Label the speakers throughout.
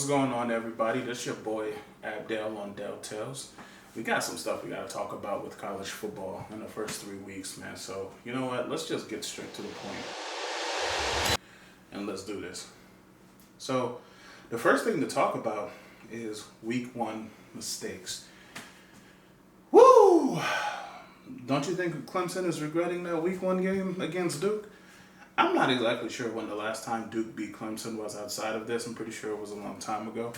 Speaker 1: What's going on, everybody? This your boy Abdel on Del Tales. We got some stuff we got to talk about with college football in the first 3 weeks, man. So, you know what? Let's just get straight to the point and let's do this. So, the first thing to talk about is week 1 mistakes. Woo! Don't you think Clemson is regretting that week 1 game against Duke? I'm not exactly sure when the last time Duke beat Clemson was outside of this. I'm pretty sure it was a long time ago.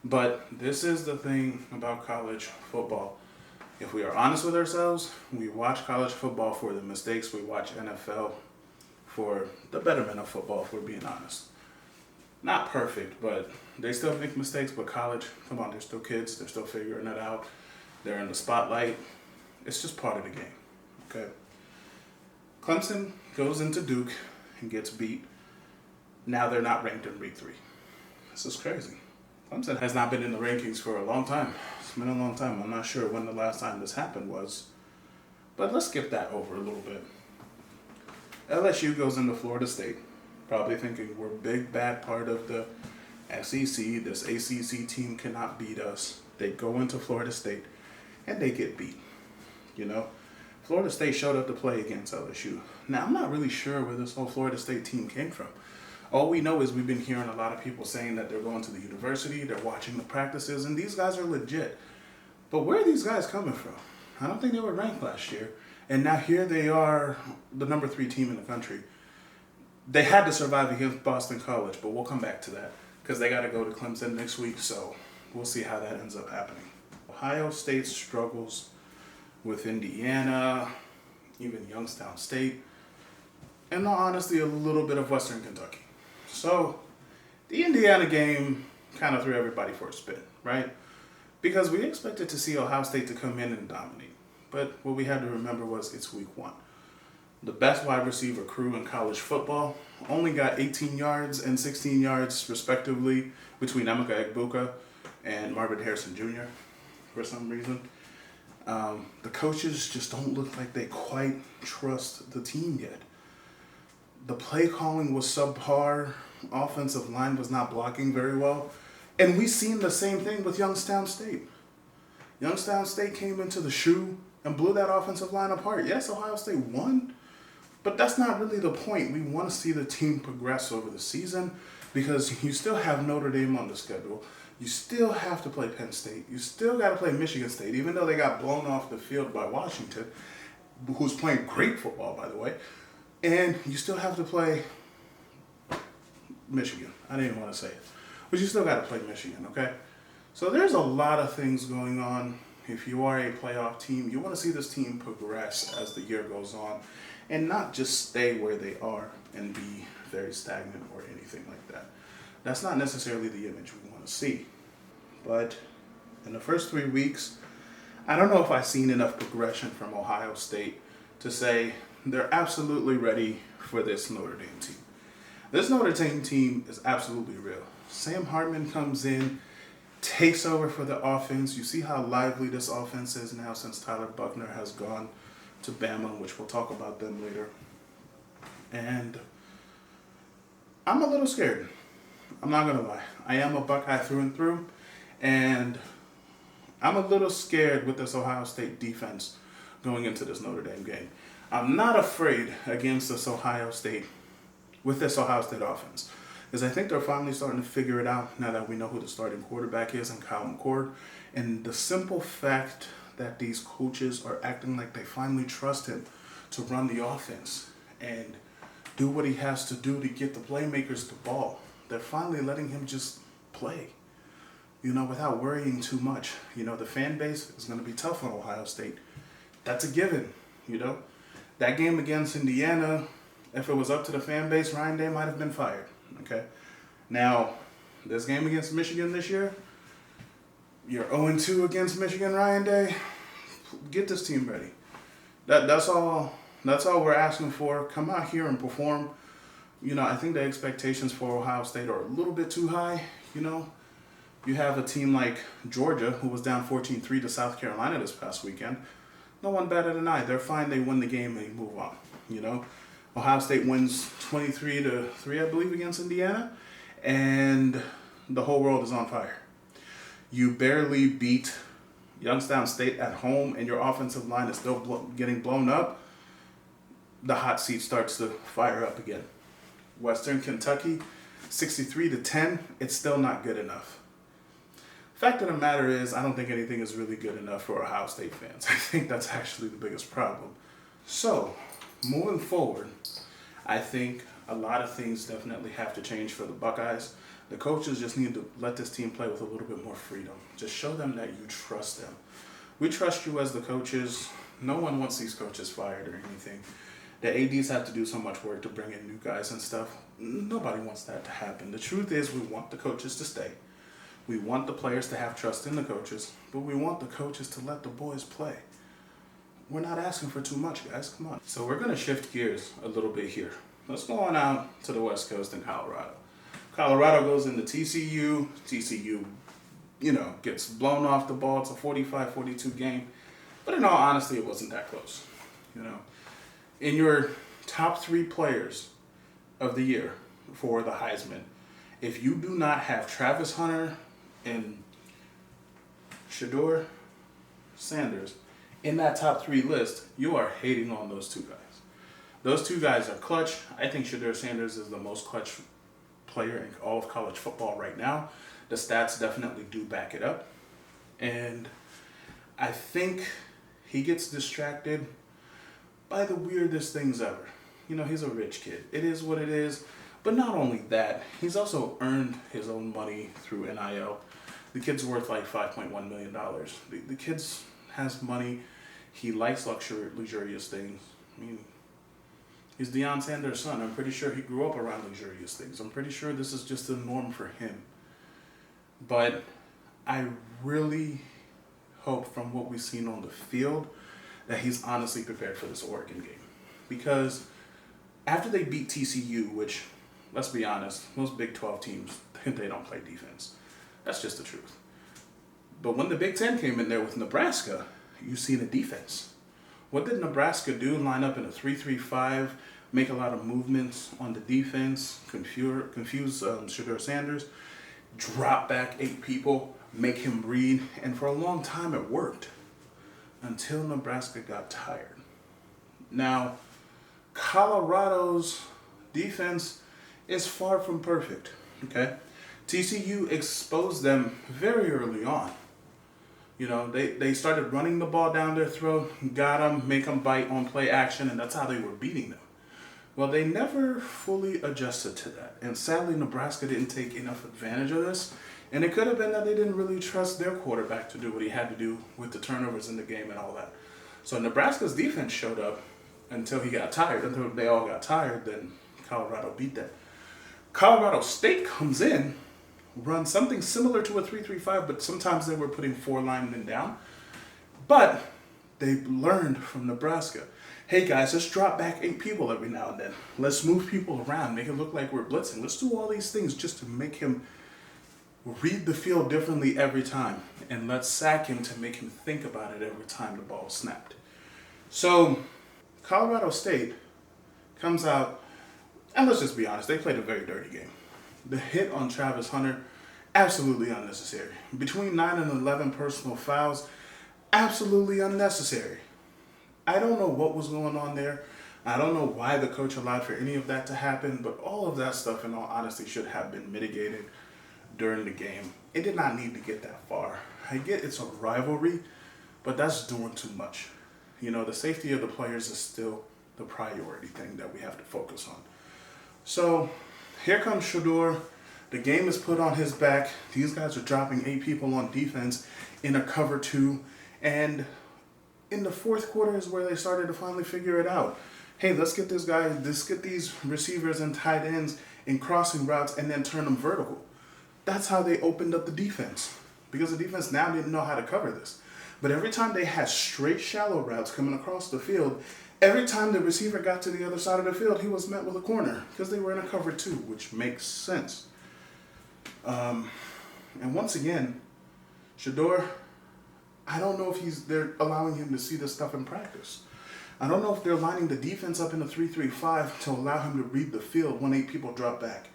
Speaker 1: But this is the thing about college football. If we are honest with ourselves, we watch college football for the mistakes. We watch NFL for the betterment of football, if we're being honest. Not perfect, but they still make mistakes. But college, come on, they're still kids. They're still figuring it out. They're in the spotlight. It's just part of the game, okay? Clemson goes into Duke and gets beat. Now they're not ranked in week 3. This is crazy. Clemson has not been in the rankings for a long time. It's been a long time. I'm not sure when the last time this happened was. But let's skip that over a little bit. LSU goes into Florida State, probably thinking we're a big bad part of the SEC. This ACC team cannot beat us. They go into Florida State and they get beat. You know? Florida State showed up to play against LSU. Now, I'm not really sure where this whole Florida State team came from. All we know is we've been hearing a lot of people saying that they're going to the university, they're watching the practices, and these guys are legit. But where are these guys coming from? I don't think they were ranked last year. And now here they are, the number 3 team in the country. They had to survive against Boston College, but we'll come back to that because they got to go to Clemson next week, so we'll see how that ends up happening. Ohio State struggles with Indiana, even Youngstown State, and honestly a little bit of Western Kentucky. So the Indiana game kind of threw everybody for a spin, right? Because we expected to see Ohio State to come in and dominate. But what we had to remember was it's week 1. The best wide receiver crew in college football only got 18 yards and 16 yards respectively between Emeka Egbuka and Marvin Harrison Jr. for some reason. The coaches just don't look like they quite trust the team yet. The play calling was subpar. Offensive line was not blocking very well. And we've seen the same thing with Youngstown State. Youngstown State came into the shoe and blew that offensive line apart. Yes, Ohio State won, but that's not really the point. We want to see the team progress over the season because you still have Notre Dame on the schedule. You still have to play Penn State. You still got to play Michigan State, even though they got blown off the field by Washington, who's playing great football, by the way. And you still have to play Michigan. I didn't even want to say it. But you still got to play Michigan, okay? So there's a lot of things going on. If you are a playoff team, you want to see this team progress as the year goes on and not just stay where they are and be very stagnant or anything like that. That's not necessarily the image we want to see. But in the first 3 weeks, I don't know if I've seen enough progression from Ohio State to say they're absolutely ready for this Notre Dame team. This Notre Dame team is absolutely real. Sam Hartman comes in, takes over for the offense. You see how lively this offense is now since Tyler Buckner has gone to Bama, which we'll talk about them later. And I'm a little scared. I'm not going to lie. I am a Buckeye through and through. And I'm a little scared with this Ohio State defense going into this Notre Dame game. I'm not afraid against this Ohio State offense. Because I think they're finally starting to figure it out now that we know who the starting quarterback is in Kyle McCord. And the simple fact that these coaches are acting like they finally trust him to run the offense and do what he has to do to get the playmakers the ball. They're finally letting him just play, without worrying too much. The fan base is going to be tough on Ohio State. That's a given, That game against Indiana, if it was up to the fan base, Ryan Day might have been fired, okay? Now, this game against Michigan this year, you're 0-2 against Michigan, Ryan Day. Get this team ready. That's all we're asking for. Come out here and perform. I think the expectations for Ohio State are a little bit too high, You have a team like Georgia, who was down 14-3 to South Carolina this past weekend. No one batted an eye. They're fine. They win the game and move on, Ohio State wins 23-3, I believe, against Indiana. And the whole world is on fire. You barely beat Youngstown State at home and your offensive line is still getting blown up. The hot seat starts to fire up again. Western Kentucky, 63-10, it's still not good enough. Fact of the matter is, I don't think anything is really good enough for Ohio State fans. I think that's actually the biggest problem. So, moving forward, I think a lot of things definitely have to change for the Buckeyes. The coaches just need to let this team play with a little bit more freedom. Just show them that you trust them. We trust you as the coaches. No one wants these coaches fired or anything. The ADs have to do so much work to bring in new guys and stuff. Nobody wants that to happen. The truth is we want the coaches to stay. We want the players to have trust in the coaches, but we want the coaches to let the boys play. We're not asking for too much, guys. Come on. So we're going to shift gears a little bit here. Let's go on out to the West Coast in Colorado. Colorado goes into TCU. TCU, gets blown off the ball. It's a 45-42 game. But in all honesty, it wasn't that close. In your top 3 players of the year for the Heisman, if you do not have Travis Hunter and Shedeur Sanders in that top 3 list, you are hating on those 2 guys. Those 2 guys are clutch. I think Shedeur Sanders is the most clutch player in all of college football right now. The stats definitely do back it up. And I think he gets distracted by the weirdest things ever. He's a rich kid. It is what it is. But not only that, he's also earned his own money through NIL. The kid's worth like $5.1 million. The kid has money. He likes luxurious things. He's Deion Sanders' son. I'm pretty sure he grew up around luxurious things. I'm pretty sure this is just the norm for him. But I really hope from what we've seen on the field that he's honestly prepared for this Oregon game. Because after they beat TCU, which, let's be honest, most Big 12 teams, they don't play defense. That's just the truth. But when the Big 10 came in there with Nebraska, you see the defense. What did Nebraska do? Line up in a 3-3-5, make a lot of movements on the defense, confuse Shedeur Sanders, drop back 8 people, make him read, and for a long time it worked until Nebraska got tired. Now, Colorado's defense is far from perfect, okay? TCU exposed them very early on. They started running the ball down their throat, got them, make them bite on play action, and that's how they were beating them. Well, they never fully adjusted to that. And sadly, Nebraska didn't take enough advantage of this. And it could have been that they didn't really trust their quarterback to do what he had to do with the turnovers in the game and all that. So Nebraska's defense showed up until he got tired. Until they all got tired, then Colorado beat them. Colorado State comes in, runs something similar to a 3-3-5, but sometimes they were putting 4 linemen down. But they learned from Nebraska. Hey guys, let's drop back 8 people every now and then. Let's move people around, make it look like we're blitzing. Let's do all these things just to make him read the field differently every time. And let's sack him to make him think about it every time the ball snapped. So Colorado State comes out, and let's just be honest, they played a very dirty game. The hit on Travis Hunter, absolutely unnecessary. Between 9 and 11 personal fouls, absolutely unnecessary. I don't know what was going on there. I don't know why the coach allowed for any of that to happen, but all of that stuff, in all honesty, should have been mitigated during the game. It did not need to get that far. I get it's a rivalry, but that's doing too much. The safety of the players is still the priority thing that we have to focus on. So here comes Shedeur. The game is put on his back. These guys are dropping 8 people on defense in a cover 2. And in the 4th quarter is where they started to finally figure it out. Hey, let's get these receivers and tight ends in crossing routes and then turn them vertical. That's how they opened up the defense. Because the defense now didn't know how to cover this. But every time they had straight shallow routes coming across the field, every time the receiver got to the other side of the field, he was met with a corner because they were in a cover 2, which makes sense. And once again, Shedeur, I don't know if they're allowing him to see this stuff in practice. I don't know if they're lining the defense up in a 3-3-5 to allow him to read the field when 8 people drop back.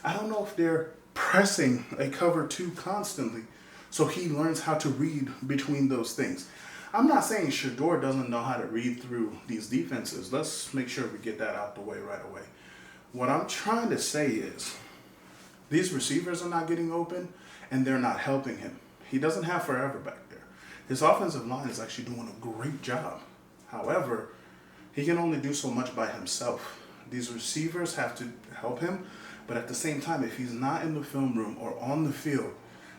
Speaker 1: I don't know if they're pressing a cover two constantly. So he learns how to read between those things. I'm not saying Shador doesn't know how to read through these defenses. Let's make sure we get that out the way right away. What I'm trying to say is these receivers are not getting open and they're not helping him. He doesn't have forever back there. His offensive line is actually doing a great job. However, he can only do so much by himself. These receivers have to help him, but at the same time, if he's not in the film room or on the field,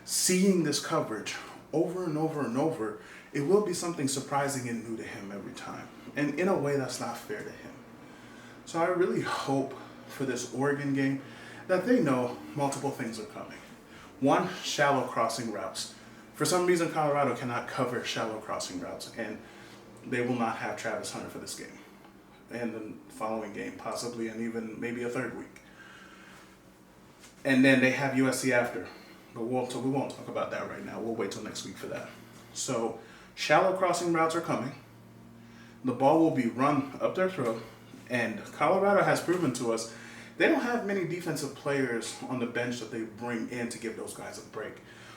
Speaker 1: seeing this coverage over and over and over, it will be something surprising and new to him every time. And in a way, that's not fair to him. So I really hope for this Oregon game that they know multiple things are coming. One, shallow crossing routes. For some reason, Colorado cannot cover shallow crossing routes, and they will not have Travis Hunter for this game and the following game, possibly, and even maybe a third week. And then they have USC after. But we won't talk about that right now. We'll wait till next week for that. So shallow crossing routes are coming. The ball will be run up their throat. And Colorado has proven to us they don't have many defensive players on the bench that they bring in to give those guys a break.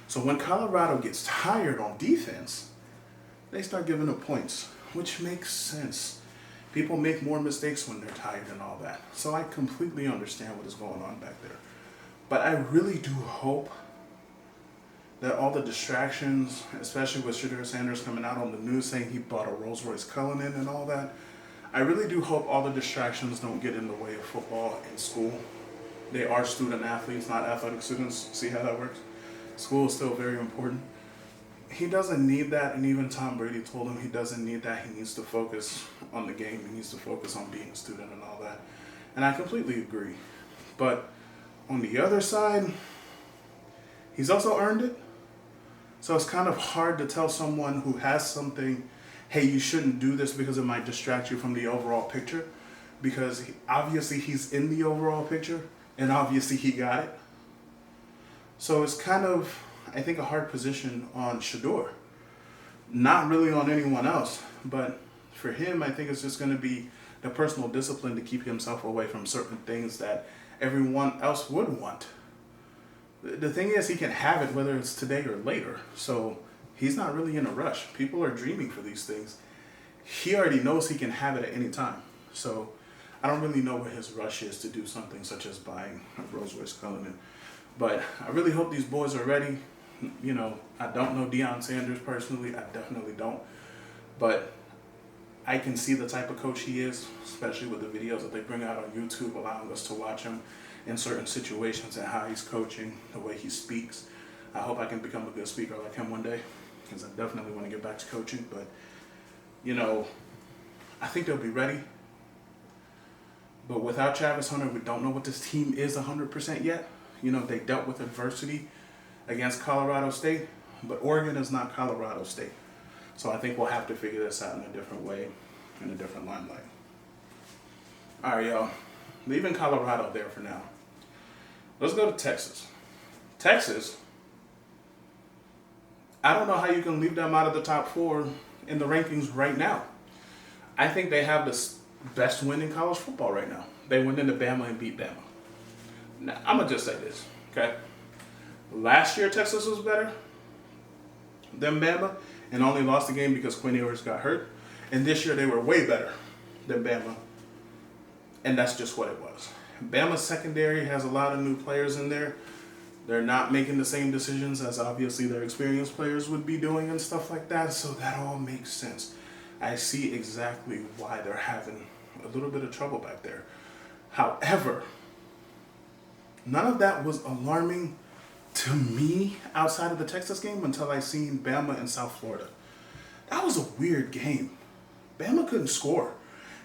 Speaker 1: So when Colorado gets tired on defense, they start giving up points, which makes sense. People make more mistakes when they're tired and all that. So I completely understand what is going on back there. But I really do hope that all the distractions, especially with Shedeur Sanders coming out on the news saying he bought a Rolls-Royce Cullinan and all that, I really do hope all the distractions don't get in the way of football in school. They are student athletes, not athletic students. See how that works? School is still very important. He doesn't need that, and even Tom Brady told him he doesn't need that. He needs to focus on the game. He needs to focus on being a student and all that. And I completely agree. But on the other side, he's also earned it. So it's kind of hard to tell someone who has something, hey, you shouldn't do this because it might distract you from the overall picture. Because obviously he's in the overall picture, and obviously he got it. So it's kind of, I think, a hard position on Shedeur. Not really on anyone else, but for him, I think it's just going to be the personal discipline to keep himself away from certain things that everyone else would want. The thing is, he can have it whether it's today or later. So he's not really in a rush. People are dreaming for these things. He already knows he can have it at any time. So I don't really know what his rush is to do something such as buying a Rolls-Royce Cullinan. But I really hope these boys are ready. You know, I don't know Deion Sanders personally. I definitely don't. But I can see the type of coach he is, especially with the videos that they bring out on YouTube, allowing us to watch him in certain situations and how he's coaching, the way he speaks. I hope I can become a good speaker like him one day, because I definitely want to get back to coaching. But, you know, I think they'll be ready. But without Travis Hunter, we don't know what this team is 100% yet. You know, they dealt with adversity against Colorado State, but Oregon is not Colorado State. So I think we'll have to figure this out in a different way, in a different limelight. All right, y'all. Leaving Colorado there for now. Let's go to Texas. Texas, I don't know how you can leave them out of the top 4 in the rankings right now. I think they have the best win in college football right now. They went into Bama and beat Bama. Now, I'm going to just say this, okay? Last year, Texas was better than Bama and only lost the game because Quinn Ewers got hurt. And this year, they were way better than Bama. And that's just what it was. Bama's secondary has a lot of new players in there. They're not making the same decisions as obviously their experienced players would be doing and stuff like that. So that all makes sense. I see exactly why they're having a little bit of trouble back there. However, none of that was alarming to me outside of the Texas game until I seen Bama and South Florida. That was a weird game. Bama couldn't score.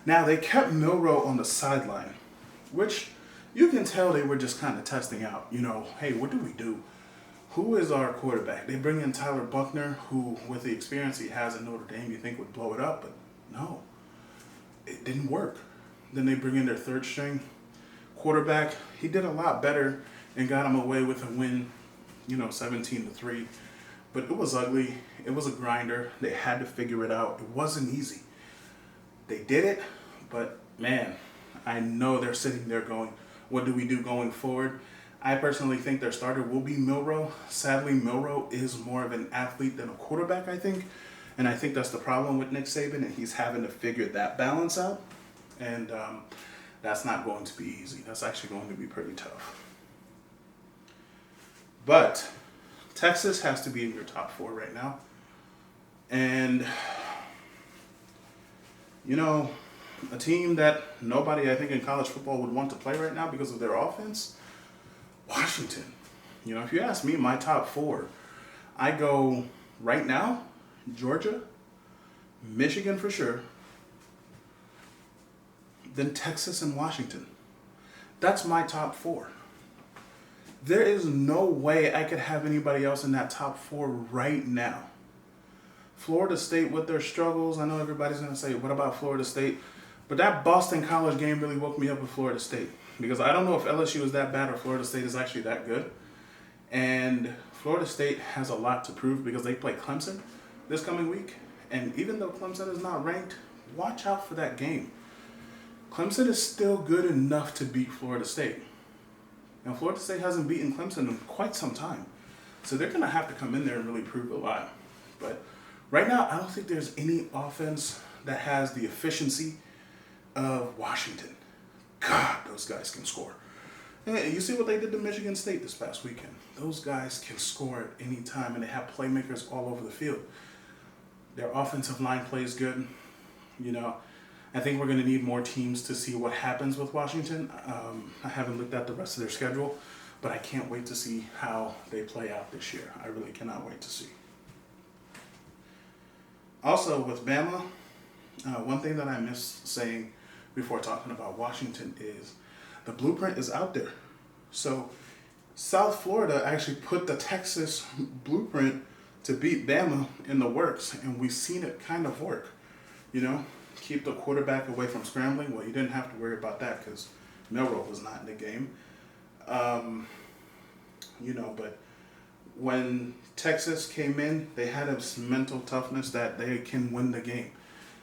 Speaker 1: Now, they kept Milroe on the sideline, which you can tell they were just kind of testing out. You know, hey, what do we do? Who is our quarterback? They bring in Tyler Buckner, who, with the experience he has in Notre Dame, you think would blow it up, but no. It didn't work. Then they bring in their third string quarterback. He did a lot better and got him away with a win, 17-3. But it was ugly. It was a grinder. They had to figure it out. It wasn't easy. They did it, but man, I know they're sitting there going, what do we do going forward? I personally think their starter will be Milroe. Sadly, Milroe is more of an athlete than a quarterback, I think. And I think that's the problem with Nick Saban, and he's having to figure that balance out. And that's not going to be easy. That's actually going to be pretty tough. But Texas has to be in your top 4 right now. And, you know, a team that nobody, I think, in college football would want to play right now because of their offense, Washington. You know, if you ask me, my top 4, I go right now, Georgia, Michigan for sure, then Texas and Washington. That's my top 4. There is no way I could have anybody else in that top 4 right now. Florida State with their struggles, I know everybody's going to say, what about Florida State? But that Boston College game really woke me up with Florida State. Because I don't know if LSU is that bad or Florida State is actually that good. And Florida State has a lot to prove because they play Clemson this coming week. And even though Clemson is not ranked, watch out for that game. Clemson is still good enough to beat Florida State. And Florida State hasn't beaten Clemson in quite some time. So they're going to have to come in there and really prove a lot. But right now, I don't think there's any offense that has the efficiency of Washington. God, those guys can score. And you see what they did to Michigan State this past weekend. Those guys can score at any time, and they have playmakers all over the field. Their offensive line plays good. You know, I think we're going to need more teams to see what happens with Washington. I haven't looked at the rest of their schedule, but I can't wait to see how they play out this year. I really cannot wait to see. Also, with Bama, one thing that I missed saying before talking about Washington is the blueprint is out there. So South Florida actually put the Texas blueprint to beat Bama in the works, and we've seen it kind of work. You know, keep the quarterback away from scrambling. Well, you didn't have to worry about that because Milroe was not in the game. You know, but when Texas came in, they had a mental toughness that they can win the game.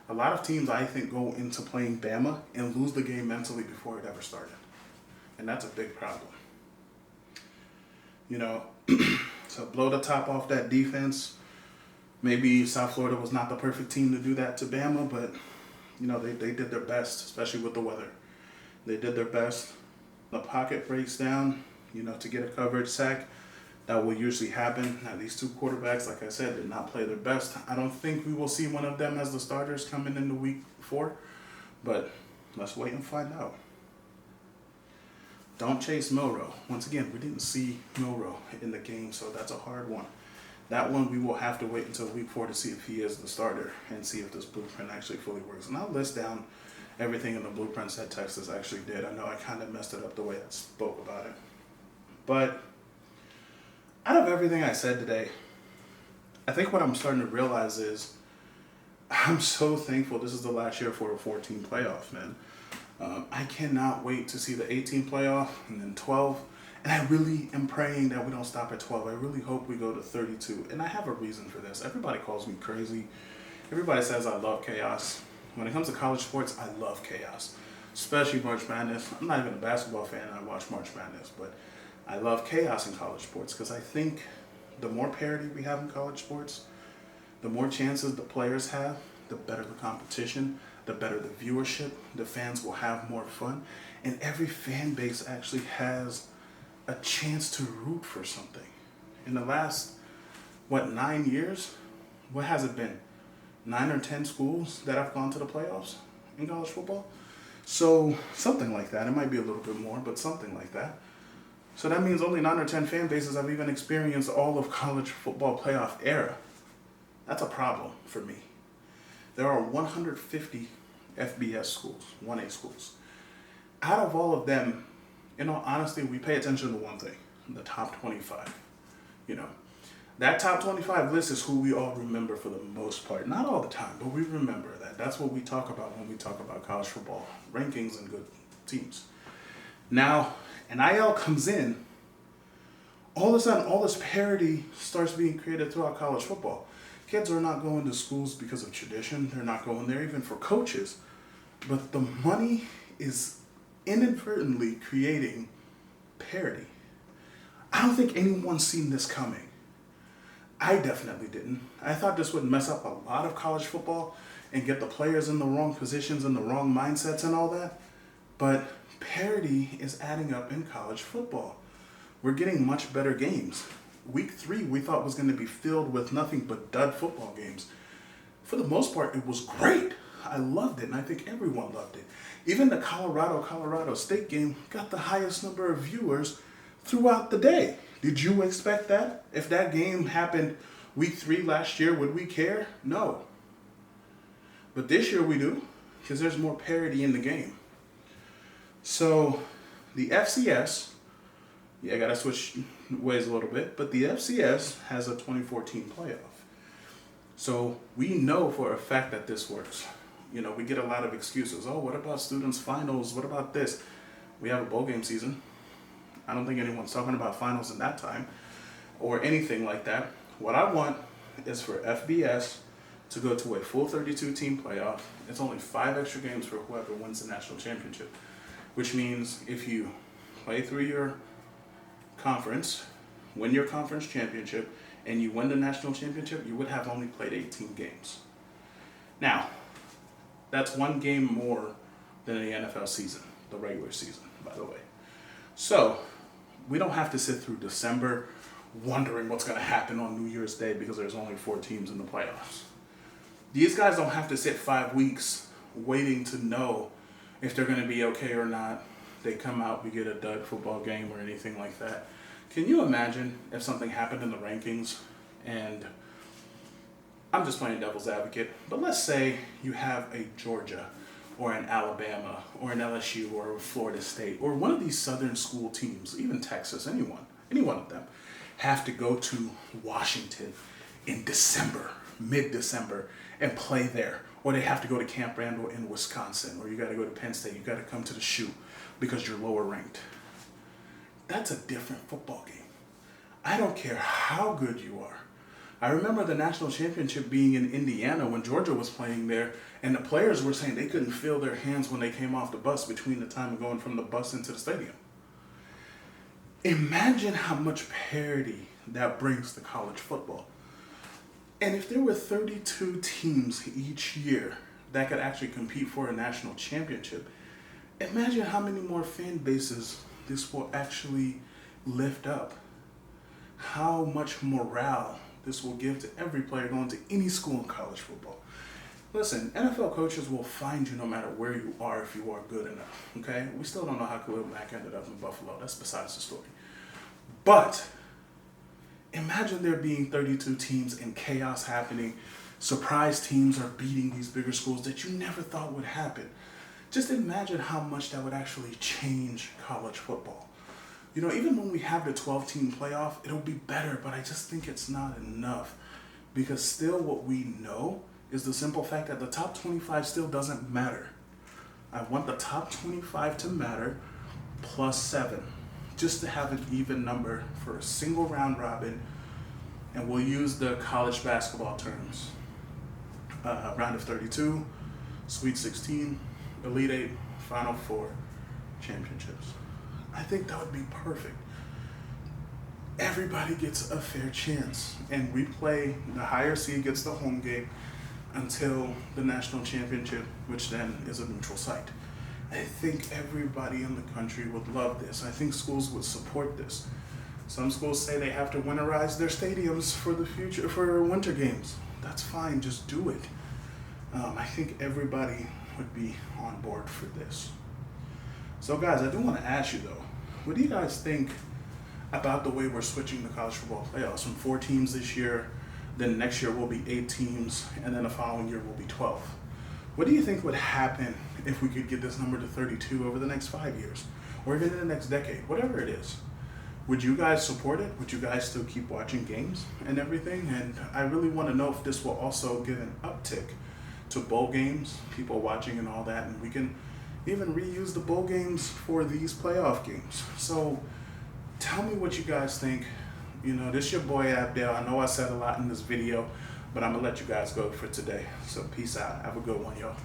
Speaker 1: A lot of teams, I think, go into playing Bama and lose the game mentally before it ever started. And that's a big problem. You know, so blow the top off that defense. Maybe South Florida was not the perfect team to do that to Bama, but, you know, they did their best, especially with the weather. They did their best. The pocket breaks down, you know, to get a coverage sack. That will usually happen. Now, these two quarterbacks, like I said, did not play their best. I don't think we will see one of them as the starters coming into week 4, but let's wait and find out. Don't chase Milroe. Once again, we didn't see Milroe in the game, so that's a hard one. That one we will have to wait until week 4 to see if he is the starter and see if this blueprint actually fully works. And I'll list down everything in the blueprints that Texas actually did. I know I kind of messed it up the way I spoke about it. But out of everything I said today, I think what I'm starting to realize is I'm so thankful this is the last year for a 14 playoff, man. I cannot wait to see the 18 playoff and then 12. And I really am praying that we don't stop at 12. I really hope we go to 32. And I have a reason for this. Everybody calls me crazy. Everybody says I love chaos. When it comes to college sports, I love chaos, especially March Madness. I'm not even a basketball fan. I watch March Madness, but I love chaos in college sports because I think the more parity we have in college sports, the more chances the players have, the better the competition, the better the viewership, the fans will have more fun, and every fan base actually has a chance to root for something. In the last, 9 years? What has it been? 9 or 10 schools that have gone to the playoffs in college football? So something like that. It might be a little bit more, but something like that. So that means only 9 or 10 fan bases have even experienced all of college football playoff era. That's a problem for me. There are 150 FBS schools, 1A schools. Out of all of them, in all honesty, we pay attention to one thing, the top 25. You know, that top 25 list is who we all remember for the most part. Not all the time, but we remember that. That's what we talk about when we talk about college football rankings and good teams. Now, NIL comes in, all of a sudden, all this parity starts being created throughout college football. Kids are not going to schools because of tradition. They're not going there even for coaches. But the money is inadvertently creating parity. I don't think anyone's seen this coming. I definitely didn't. I thought this would mess up a lot of college football and get the players in the wrong positions and the wrong mindsets and all that. But parity is adding up in college football. We're getting much better games. Week 3 we thought was going to be filled with nothing but dud football games. For the most part, it was great. I loved it, and I think everyone loved it. Even the Colorado State game got the highest number of viewers throughout the day. Did you expect that? If that game happened week 3 last year, would we care? No. But this year we do, because there's more parity in the game. So the FCS, I gotta switch ways a little bit, but the FCS has a 2014 playoff. So we know for a fact that this works. You know, we get a lot of excuses. Oh, what about students' finals? What about this? We have a bowl game season. I don't think anyone's talking about finals in that time or anything like that. What I want is for FBS to go to a full 32 team playoff. It's only 5 extra games for whoever wins the national championship, which means if you play through your conference, win your conference championship, and you win the national championship, you would have only played 18 games. Now, that's 1 game more than the NFL season, the regular season, by the way. So, we don't have to sit through December wondering what's going to happen on New Year's Day because there's only 4 teams in the playoffs. These guys don't have to sit 5 weeks waiting to know if they're going to be okay or not. They come out, we get a dud football game or anything like that. Can you imagine if something happened in the rankings and I'm just playing devil's advocate, but let's say you have a Georgia or an Alabama or an LSU or a Florida State or one of these southern school teams, even Texas, any one of them, have to go to Washington in December, mid-December, and play there. Or they have to go to Camp Randall in Wisconsin, or you got to go to Penn State, you got to come to the shoot because you're lower ranked. That's a different football game. I don't care how good you are. I remember the national championship being in Indiana when Georgia was playing there, and the players were saying they couldn't feel their hands when they came off the bus between the time of going from the bus into the stadium. Imagine how much parity that brings to college football. And if there were 32 teams each year that could actually compete for a national championship, imagine how many more fan bases this will actually lift up. How much morale this will give to every player going to any school in college football. Listen, NFL coaches will find you no matter where you are if you are good enough, okay? We still don't know how Khalil Mack ended up in Buffalo. That's besides the story. But imagine there being 32 teams and chaos happening. Surprise teams are beating these bigger schools that you never thought would happen. Just imagine how much that would actually change college football. You know, even when we have the 12-team playoff, it'll be better, but I just think it's not enough. Because still what we know is the simple fact that the top 25 still doesn't matter. I want the top 25 to matter plus 7, just to have an even number for a single round robin, and we'll use the college basketball terms. Round of 32, Sweet 16, Elite 8, Final 4, championships. I think that would be perfect. Everybody gets a fair chance, and we play, the higher seed gets the home game until the national championship, which then is a neutral site. I think everybody in the country would love this. I think schools would support this. Some schools say they have to winterize their stadiums for the future, for winter games. That's fine, just do it. I think everybody would be on board for this. So guys, I do want to ask you though, what do you guys think about the way we're switching the college football playoffs from 4 teams this year, then next year will be 8 teams, and then the following year will be 12? What do you think would happen if we could get this number to 32 over the next 5 years, or even in the next decade, whatever it is? Would you guys support it? Would you guys still keep watching games and everything? And I really want to know if this will also give an uptick to bowl games, people watching and all that, and we can even reuse the bowl games for these playoff games. So tell me what you guys think. You know, this your boy Abdel. I know I said a lot in this video, but I'm gonna let you guys go for today. So peace out. Have a good one, y'all.